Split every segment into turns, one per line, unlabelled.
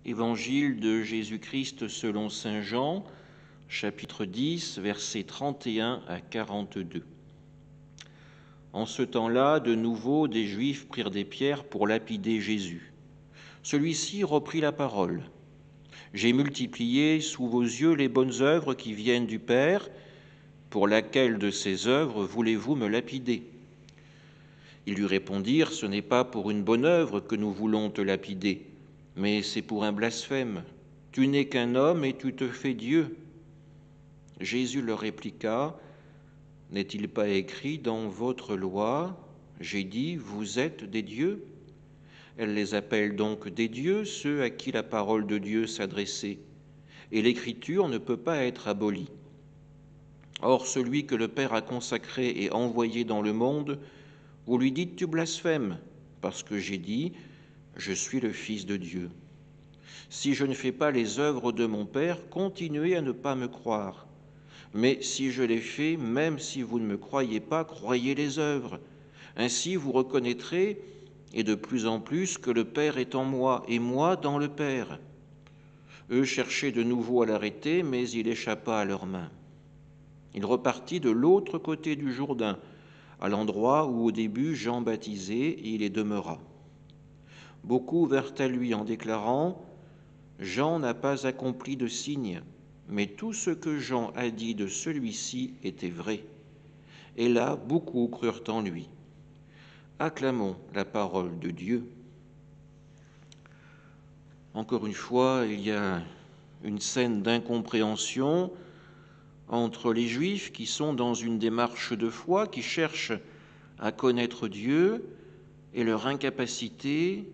Évangile de Jésus-Christ selon saint Jean, chapitre 10, versets 31 à 42. En ce temps-là, de nouveau, des Juifs prirent des pierres pour lapider Jésus. Celui-ci reprit la parole. « J'ai multiplié sous vos yeux les bonnes œuvres qui viennent du Père. Pour laquelle de ces œuvres voulez-vous me lapider ?» Ils lui répondirent « Ce n'est pas pour une bonne œuvre que nous voulons te lapider, mais c'est pour un blasphème. Tu n'es qu'un homme et tu te fais Dieu. » Jésus leur répliqua « N'est-il pas écrit dans votre loi, j'ai dit, vous êtes des dieux ?» Elle les appelle donc des dieux, ceux à qui la parole de Dieu s'adressait, et l'Écriture ne peut pas être abolie. Or, celui que le Père a consacré et envoyé dans le monde, vous lui dites « Tu blasphèmes », parce que j'ai dit « Je suis le Fils de Dieu ». Si je ne fais pas les œuvres de mon Père, continuez à ne pas me croire. Mais si je les fais, même si vous ne me croyez pas, croyez les œuvres. Ainsi vous reconnaîtrez, et de plus en plus, que le Père est en moi, et moi dans le Père. Eux cherchaient de nouveau à l'arrêter, mais il échappa à leurs mains. Il repartit de l'autre côté du Jourdain, à l'endroit où au début Jean baptisait, et il y demeura. Beaucoup vinrent à lui en déclarant « Jean n'a pas accompli de signe, mais tout ce que Jean a dit de celui-ci était vrai. » Et là, beaucoup crurent en lui. Acclamons la parole de Dieu. Encore une fois, il y a une scène d'incompréhension entre les Juifs qui sont dans une démarche de foi, qui cherchent à connaître Dieu, et leur incapacité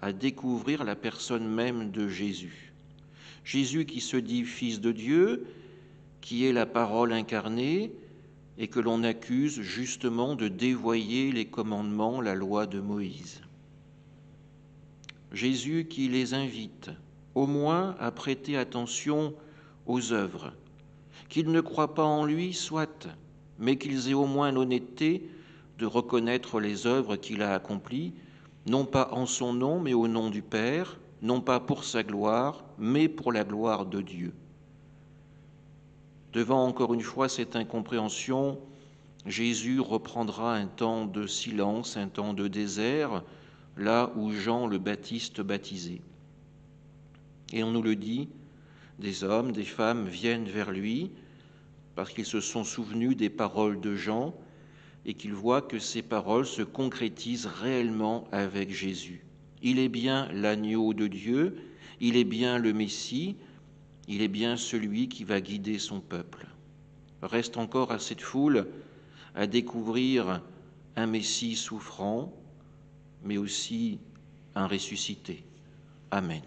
à découvrir la personne même de Jésus. Jésus qui se dit Fils de Dieu, qui est la parole incarnée, et que l'on accuse justement de dévoyer les commandements, la loi de Moïse. Jésus qui les invite au moins à prêter attention aux œuvres, qu'ils ne croient pas en lui, soit, mais qu'ils aient au moins l'honnêteté de reconnaître les œuvres qu'il a accomplies, non pas en son nom, mais au nom du Père, non pas pour sa gloire, mais pour la gloire de Dieu. Devant encore une fois cette incompréhension, Jésus reprendra un temps de silence, un temps de désert, là où Jean le Baptiste baptisait. Et on nous le dit, des hommes, des femmes viennent vers lui parce qu'ils se sont souvenus des paroles de Jean et qu'ils voient que ces paroles se concrétisent réellement avec Jésus. Il est bien l'agneau de Dieu, il est bien le Messie, il est bien celui qui va guider son peuple. Reste encore à cette foule à découvrir un Messie souffrant, mais aussi un ressuscité. Amen.